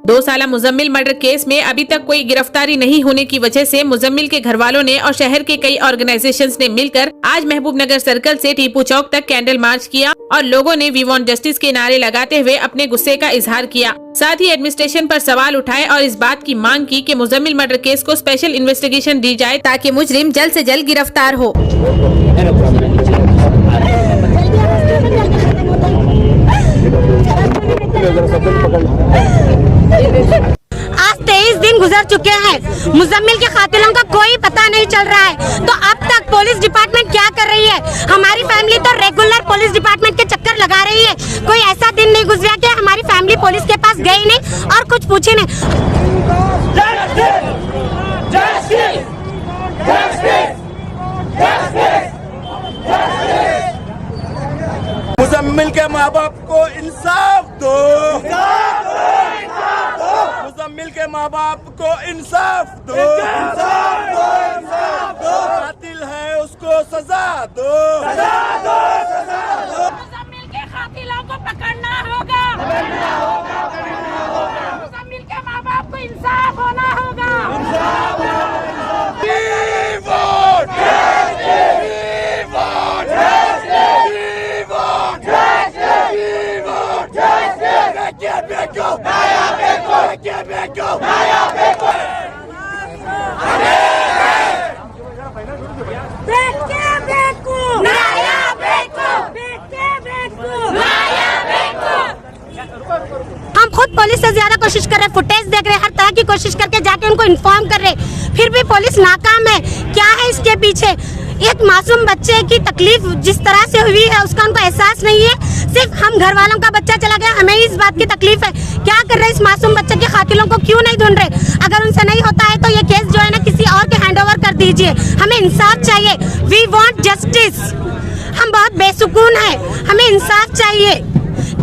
2 साल Muzammil murder case में अभी तक कोई गिरफ्तारी नहीं होने की वजह से मुजम्मिल के घर वालों ने और शहर के कई ऑर्गेनाइजेशंस ने मिलकर आज महबूब नगर सर्कल से टीपू चौक तक कैंडल मार्च किया और लोगों ने वी वांट जस्टिस के नारे लगाते हुए अपने गुस्से का इजहार किया। साथ ही एडमिनिस्ट्रेशन पर सवाल उठाए और इस बात की मांग की कि मुजम्मिल मर्डर केस को स्पेशल इन्वेस्टिगेशन दी जाए ताकि मुजरिम जल्द से जल्द गिरफ्तार हो। आज 23 दिन गुजर चुके हैं, मुजम्मिल के कातिलों का कोई पता नहीं चल रहा है। तो अब तक पुलिस डिपार्टमेंट क्या कर रही है? हमारी फैमिली तो रेगुलर पुलिस डिपार्टमेंट के चक्कर लगा रही है। कोई ऐसा दिन नहीं गुजरा कि हमारी फैमिली पुलिस के पास गई नहीं और कुछ पूछे नहीं। मुजम्मिल के माँ बाप को इंसाफ दो, मुजम्मिल के माँ बाप को इंसाफ दो, कातिल है उसको सजा दो, मुजम्मिल के कातिलों को पकड़ना होगा, मुजम्मिल के माँ बाप को इंसाफ होना होगा। हम खुद पुलिस से ज्यादा कोशिश कर रहे, फुटेज देख रहे, हर तरह की कोशिश करके जाके उनको इन्फॉर्म कर रहे, फिर भी पुलिस नाकाम है। क्या है इसके पीछे? एक मासूम बच्चे की तकलीफ जिस तरह से हुई है उसका उनको एहसास नहीं है। सिर्फ हम घर वालों का बच्चा चला गया, हमें इस बात की तकलीफ है। क्या कर रहे इस मासूम बच्चे के कातिलों को क्यों नहीं ढूंढ रहे? अगर उनसे नहीं होता है तो ये केस जो है ना किसी और के हैंड ओवर कर दीजिए। हमें इंसाफ चाहिए, वी वांट जस्टिस। हम बहुत बेसुकून हैं, हमें इंसाफ चाहिए।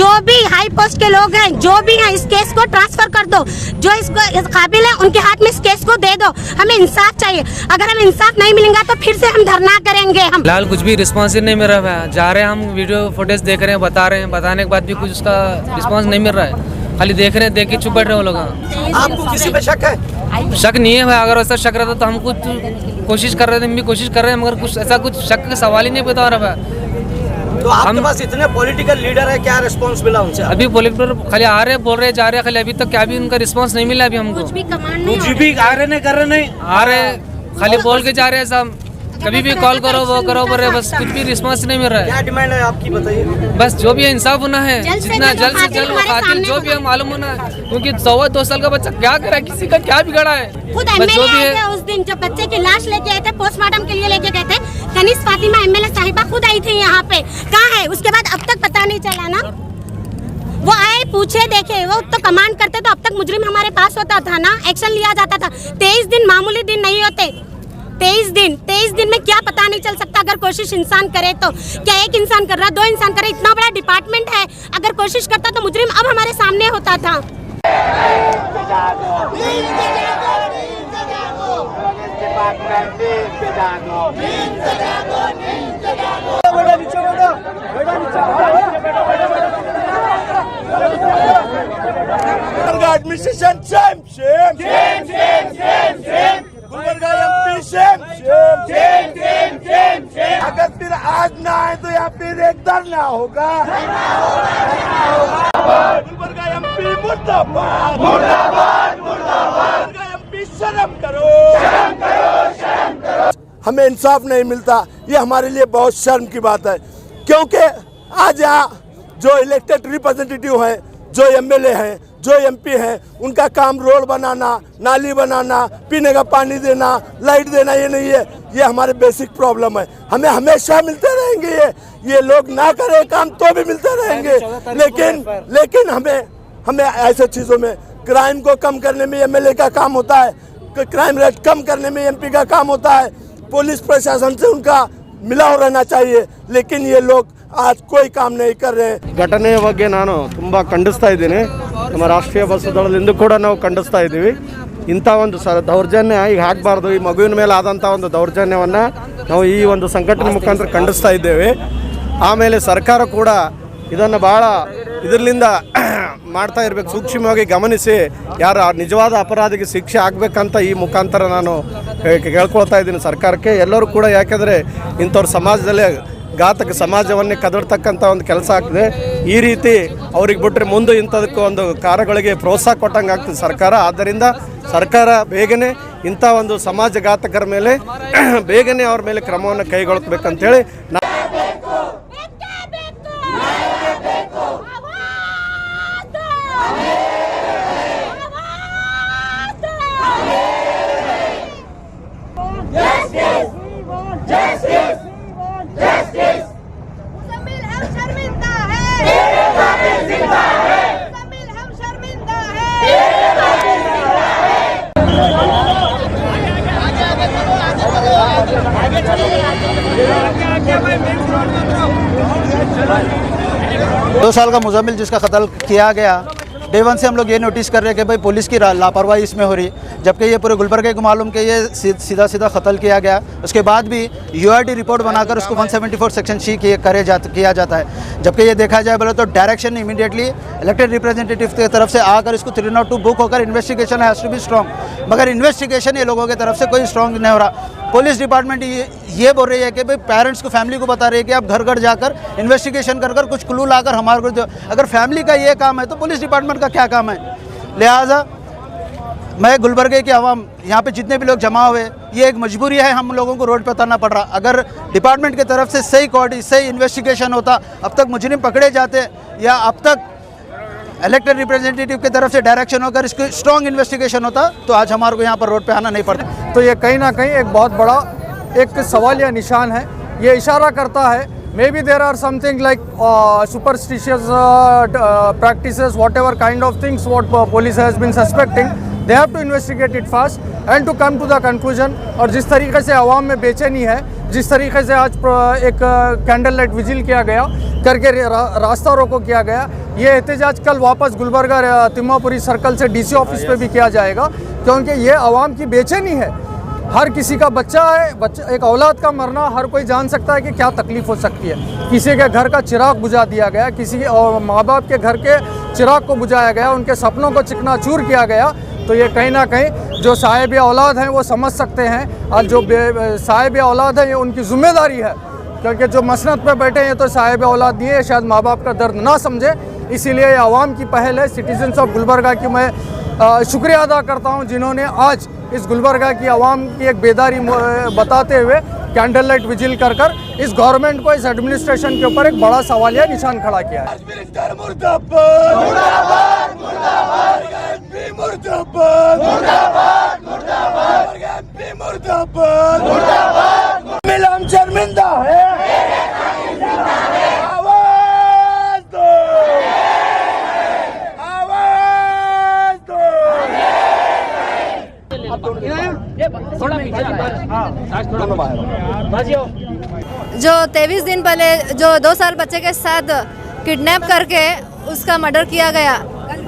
जो भी हाई पोस्ट के लोग हैं, जो भी हैं, इस केस को ट्रांसफर कर दो। जो इसको काबिल है उनके हाथ में इस केस को दे दो। हमें इंसाफ चाहिए। अगर हमें इंसाफ नहीं मिलेगा तो फिर से हम धरना करेंगे। हम फिलहाल कुछ भी रिस्पॉन्स नहीं मिल रहा है। जा रहे हैं, हम वीडियो फुटेज देख रहे हैं, बता रहे हैं, बताने के बाद भी कुछ उसका रिस्पॉन्स नहीं मिल रहा है। खाली देख रहे हैं, देख के चुप बैठ रहे हैं वो लोग। आपको किसी पे शक है? शक नहीं है भाई। अगर ऐसा शक रहता तो हम कुछ कोशिश कर रहे थे, हम भी कोशिश कर रहे हैं, मगर कुछ ऐसा कुछ शक का सवाल ही नहीं बता रहा है। तो आपके पास इतने पॉलिटिकल लीडर है, क्या रिस्पांस मिला उनसे? अभी पॉलिटिकल खाली आ रहे, बोल रहे, जा रहे, खाली अभी तक क्या भी उनका रिस्पांस नहीं मिला अभी हमको। कुछ भी कमांड नहीं, कुछ भी आ रहे नहीं, कर रहे नहीं, आ रहे खाली बोल के जा रहे हैं सब। कभी भी कॉल करो, वो करो, बोल रहे, बस कुछ भी रिस्पांस नहीं मिल रहा है। क्या डिमांड है आपकी, बताइए? बस जो भी है इंसाफ होना है, जितना जल्द से जल्द वो कातिल जो भी है मालूम होना है। क्योंकि 2 साल का बच्चा क्या करा, किसी का क्या बिगड़ा है? खुद जो भी है उस दिन जब बच्चे की लाश लेके आए थे, पोस्टमार्टम के लिए लेके गए थे, कनीज फातिमा एमएलए साहिबा खुद आई थी यहाँ पे। कहाँ है? उसके बाद अब तक पता नहीं चला ना। वो आए, पूछे, देखे, वो तो कमांड करते तो अब तक मुजरिम हमारे पास होता था ना, एक्शन लिया जाता था। 23 दिन मामूली दिन नहीं होते। 23 दिन में क्या पता नहीं चल सकता? अगर कोशिश इंसान करे तो क्या एक इंसान कर रहा, 2 इंसान कर रहा? इतना बड़ा डिपार्टमेंट है, अगर कोशिश करता तो मुजरिम अब हमारे सामने होता था। एडमिनिस्ट्रेशन गुलबर्गा एमपी अगर फिर आज ना आए तो यहाँ फिर एक धरना होगा। गुलबर्गा एमपी मुर्दाबाद, गुलबर्गा एमपी शर्म करो। हमें इंसाफ नहीं मिलता, ये हमारे लिए बहुत शर्म की बात है। क्योंकि आज यहाँ जो इलेक्टेड रिप्रेजेंटेटिव हैं, जो एमएलए हैं, जो एमपी हैं, उनका काम रोड बनाना, नाली बनाना, पीने का पानी देना, लाइट देना, ये नहीं है। ये हमारे बेसिक प्रॉब्लम है। हमें हमेशा मिलते रहेंगे। ये लोग ना करें काम तो भी मिलते रहेंगे। लेकिन हमें ऐसे चीज़ों में, क्राइम को कम करने में एमएलए का काम होता है, क्राइम रेट कम करने में एमपी का काम होता है। पुलिस प्रशासन से उनका मिलाव रहना चाहिए। लेकिन ये लोग आज कोई काम नहीं कर रहे हैं। ಘಟನೆಯ ಬಗ್ಗೆ ನಾನು ತುಂಬ ಖಂಡಿಸ್ತಾ ಇದ್ದೀನಿ। ನಮ್ಮ ರಾಷ್ಟ್ರೀಯ ಬಸ್ ದಳದಿಂದ ಕೂಡ ನಾವು ಖಂಡಿಸ್ತಾ ಇದ್ದೀವಿ। ಇಂಥ ಒಂದು ದೌರ್ಜನ್ಯ ಈಗ ಆಗಬಾರ್ದು। ಈ ಮಗುವಿನ ಮೇಲೆ ಆದಂಥ ಒಂದು ದೌರ್ಜನ್ಯವನ್ನು ನಾವು ಈ ಒಂದು ಸಂಘಟನೆ ಮುಖಾಂತರ ಖಂಡಿಸ್ತಾ ಇದ್ದೇವೆ। ಆಮೇಲೆ ಸರ್ಕಾರ ಕೂಡ ಇದನ್ನು ಭಾಳ ಇದರಿಂದ ಮಾಡ್ತಾ ಇರಬೇಕು, ಸೂಕ್ಷ್ಮವಾಗಿ ಗಮನಿಸಿ ಯಾರು ನಿಜವಾದ ಅಪರಾಧಿಗೆ ಶಿಕ್ಷೆ ಆಗಬೇಕಂತ ಈ ಮುಖಾಂತರ ನಾನು ಕೇಳ್ಕೊಳ್ತಾ ಇದ್ದೀನಿ ಸರ್ಕಾರಕ್ಕೆ. ಎಲ್ಲರೂ ಕೂಡ, ಯಾಕೆಂದರೆ ಇಂಥವ್ರ ಸಮಾಜದಲ್ಲೇ ಘಾತಕ ಸಮಾಜವನ್ನೇ ಕದಡ್ತಕ್ಕಂಥ ಒಂದು ಕೆಲಸ ಆಗ್ತದೆ. ಈ ರೀತಿ ಅವ್ರಿಗೆ ಬಿಟ್ಟರೆ ಮುಂದೆ ಇಂಥದಕ್ಕೆ ಒಂದು ಕಾರ್ಯಗಳಿಗೆ ಪ್ರೋತ್ಸಾಹ ಕೊಟ್ಟಂಗೆ ಆಗ್ತದೆ ಸರ್ಕಾರ. ಆದ್ದರಿಂದ ಸರ್ಕಾರ ಬೇಗನೆ ಇಂಥ ಒಂದು ಸಮಾಜಘಾತಕರ ಮೇಲೆ ಬೇಗನೆ ಅವ್ರ ಮೇಲೆ ಕ್ರಮವನ್ನು ಕೈಗೊಳ್ಳಬೇಕಂತೇಳಿ दो साल का मुजम्मिल जिसका कत्ल किया गया, डे वन से हम लोग ये नोटिस कर रहे हैं कि भाई पुलिस की लापरवाही इसमें हो रही, जबकि ये पूरे गुलबर्गे को मालूम कि ये सीधा सीधा कत्ल किया गया। उसके बाद भी यूआरडी रिपोर्ट बनाकर उसको 174 सेक्शन सी किया जाता है, जबकि ये देखा जाए बोले तो डायरेक्शन इमीडिएटली इलेक्टेड रिप्रेजेंटेटिव की तरफ से आकर इसको 302 बुक होकर investigation has to be strong, मगर इन्वेस्टिगेशन ये लोगों की तरफ से कोई स्ट्रॉन्ग नहीं हो रहा। पुलिस डिपार्टमेंट ये बोल रही है कि भाई पेरेंट्स को, फैमिली को बता रही है कि आप घर घर जाकर इन्वेस्टिगेशन कर कुछ क्लू लाकर हमारे को दो। अगर फैमिली का ये काम है तो पुलिस डिपार्टमेंट का क्या काम है? लिहाजा मैं गुलबर्गे की आवाम, यहाँ पे जितने भी लोग जमा हुए, ये एक मजबूरी है, हम लोगों को रोड पे उतरना पड़ रहा। अगर डिपार्टमेंट की तरफ से सही इन्वेस्टिगेशन होता, अब तक मुजरिम पकड़े जाते, या अब तक इलेक्टेड रिप्रेजेंटेटिव की तरफ से डायरेक्शन होकर इसकी स्ट्रॉन्ग इन्वेस्टिगेशन होता, तो आज हमारे को यहाँ पर रोड पे आना नहीं पड़ता। तो ये कहीं ना कहीं एक बहुत बड़ा एक सवाल या निशान है। ये इशारा करता है maybe there are something like superstitious practices, whatever kind of things what police has been suspecting, they have to investigate it fast and to come to the conclusion। और जिस तरीके से आवाम में बेचैनी है, जिस तरीके से आज एक कैंडल लाइट विजिल किया गया करके रास्ता रोको किया गया, ये एहतजाज कल वापस गुलबर्गा तिम्मापुरी सर्कल से डीसी ऑफिस पे भी किया जाएगा, क्योंकि ये आवाम की बेचैनी है। हर किसी का बच्चा है, एक औलाद का मरना हर कोई जान सकता है कि क्या तकलीफ़ हो सकती है। किसी के घर का चिराग बुझा दिया गया, किसी माँ बाप के घर के चिराग को बुझाया गया, उनके सपनों को चिकनाचूर किया गया। तो ये कहीं ना कहीं जो साहिब औलाद हैं वो समझ सकते हैं, और जो साहिब औलाद है ये उनकी ज़िम्मेदारी है, क्योंकि जो मसनद पे बैठे हैं तो साहिब औलाद नहीं है, शायद माँ बाप का दर्द ना समझे। इसीलिए ये आवाम की पहल है। सिटीजन्स ऑफ गुलबर्गा की मैं शुक्रिया अदा करता हूँ, जिन्होंने आज इस गुलबर्गा की आवाम की एक बेदारी बताते हुए कैंडल लाइट विजिल कर इस गवर्नमेंट को, इस एडमिनिस्ट्रेशन के ऊपर एक बड़ा सवालिया निशान खड़ा किया है। शर्मिंदा है, आवाज दो, आवाज दो। जो 23 दिन पहले जो 2 साल बच्चे के साथ किडनैप करके उसका मर्डर किया गया,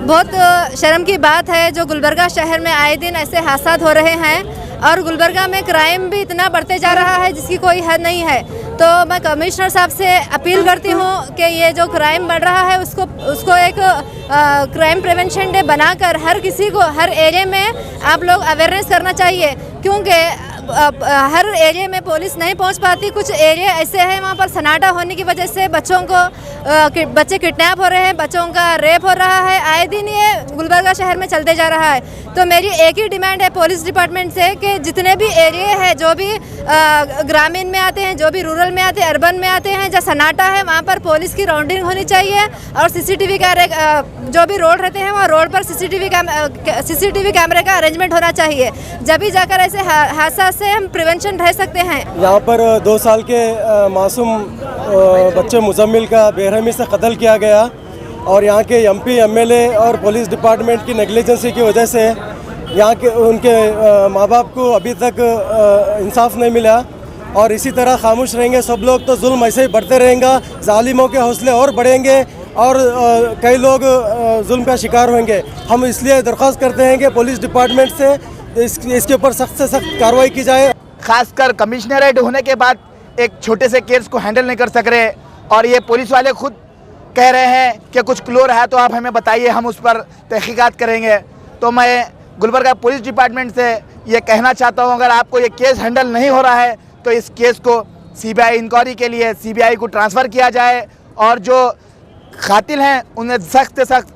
बहुत शर्म की बात है। जो गुलबर्गा शहर में आए दिन ऐसे हादसा हो रहे हैं, और गुलबर्गा में क्राइम भी इतना बढ़ते जा रहा है जिसकी कोई हद नहीं है। तो मैं कमिश्नर साहब से अपील करती हूँ कि ये जो क्राइम बढ़ रहा है उसको एक क्राइम प्रिवेंशन डे बनाकर हर किसी को, हर एरिया में आप लोग अवेयरनेस करना चाहिए, क्योंकि हर एरिया में पुलिस नहीं पहुंच पाती। कुछ एरिया ऐसे हैं वहाँ पर सन्नाटा होने की वजह से बच्चे किडनैप हो रहे हैं, बच्चों का रेप हो रहा है, आए दिन ये गुलबर्गा शहर में चलते जा रहा है। तो मेरी एक ही डिमांड है पुलिस डिपार्टमेंट से कि जितने भी एरिया है, जो भी ग्रामीण में आते हैं, जो भी रूरल में आते हैं, अर्बन में आते हैं, जहाँ सन्नाटा है वहाँ पर पुलिस की राउंडिंग होनी चाहिए, और सीसीटीवी जो भी रोड रहते हैं वहाँ रोड पर सीसीटीवी कैमरे का अरेंजमेंट होना चाहिए, जब भी जाकर ऐसे हादसा से हम प्रिवेंशन रह सकते हैं। यहाँ पर 2 साल के मासूम बच्चे मुजम्मिल का बेरहमी से कत्ल किया गया, और यहाँ के एमपी एमएलए और पुलिस डिपार्टमेंट की नेग्लिजेंसी की वजह से यहाँ के उनके माँ बाप को अभी तक इंसाफ नहीं मिला, और इसी तरह खामोश रहेंगे सब लोग तो जुल्म ऐसे ही बढ़ते रहेगा, जालिमों के हौसले और बढ़ेंगे, और कई लोग जुल्म का शिकार होंगे। हम इसलिए दरख्वास्त करते हैं कि पुलिस डिपार्टमेंट से इसके ऊपर सख्त से सख्त कार्रवाई की जाए। खासकर कमिश्नरेट होने के बाद एक छोटे से केस को हैंडल नहीं कर सक रहे, और ये पुलिस वाले खुद कह रहे हैं कि कुछ क्लो रहा तो आप हमें बताइए, हम उस पर तहकीकात करेंगे। तो मैं गुलबर्गा पुलिस डिपार्टमेंट से ये कहना चाहता हूँ, अगर आपको ये केस हैंडल नहीं हो रहा है तो इस केस को सीबीआई इंक्वायरी के लिए सीबीआई को ट्रांसफ़र किया जाए और जो कातिल हैं उन्हें सख्त से सख्त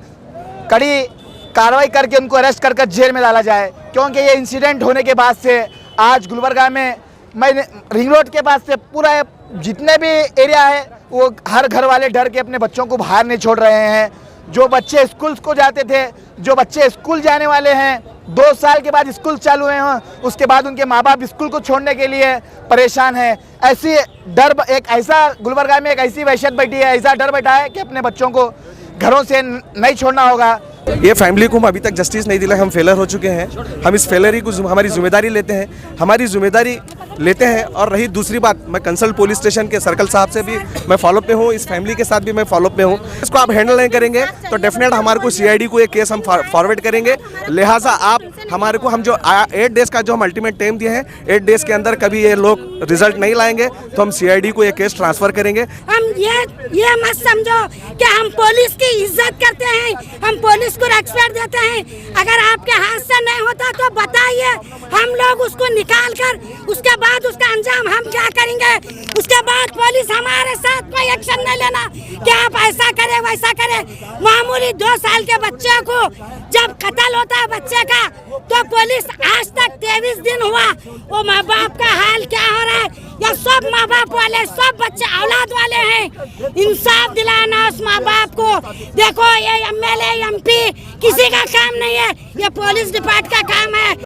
कड़ी कार्रवाई करके उनको अरेस्ट कर जेल में डाला जाए। क्योंकि ये इंसिडेंट होने के बाद से आज गुलबर्गा में मैंने रिंग रोड के पास से पूरा जितने भी एरिया है वो हर घर वाले डर के अपने बच्चों को बाहर नहीं छोड़ रहे हैं। जो बच्चे स्कूल्स को जाते थे, जो बच्चे स्कूल जाने वाले हैं, 2 साल के बाद स्कूल चालू हुए हैं, उसके बाद उनके माँ बाप स्कूल को छोड़ने के लिए परेशान हैं। ऐसी डर, एक ऐसा गुलबर्गा में एक ऐसी वहशत बैठी है, ऐसा डर बैठा है कि अपने बच्चों को घरों से नहीं छोड़ना होगा। ये फैमिली को हम अभी तक जस्टिस नहीं दिला, हम फेलर हो चुके हैं। हम इस फेलरी को हमारी जिम्मेदारी लेते हैं, हमारी जिम्मेदारी लेते हैं। और रही दूसरी बात, मैं कंसल्ट पुलिस स्टेशन के सर्कल साहब से भी मैं फॉलोअप पे हूँ, इस फैमिली के साथ भी मैं फॉलोअप पे हूँ। इसको आप हैंडल नहीं करेंगे तो डेफिनेट हमारे को सीआईडी को ये केस हम फॉरवर्ड करेंगे। लिहाजा आप हमारे को, हम जो 8 डेज़ का जो हम अल्टीमेट टाइम दिए हैं, 8 डेज़ के अंदर कभी ये लोग रिजल्ट नहीं लाएंगे तो हम सीआईडी को ये केस ट्रांसफ़र करेंगे। हम ये मत समझो कि हम पुलिस की इज्जत करते हैं, हम पुलिस को रेस्पेक्ट देते हैं। अगर आपके हाथ से नहीं होता तो बताइए, हम लोग उसको निकाल कर उसके बाद उसका अंजाम हम क्या करेंगे। उसके बाद पुलिस हमारे साथ कोई एक्शन नहीं लेना कि आप ऐसा करें वैसा करें। मामूली 2 साल के बच्चे को जब कत्ल होता है बच्चे का, तो पुलिस आज तक 23 दिन हुआ, वो माँ बाप का हाल क्या हो रहा है। या सब माँ बाप वाले, सब बच्चे औलाद वाले हैं। इंसाफ दिलाना उस माँ बाप को। देखो ये एमएलए एमपी किसी का काम नहीं है, ये पुलिस डिपार्टमेंट का काम है।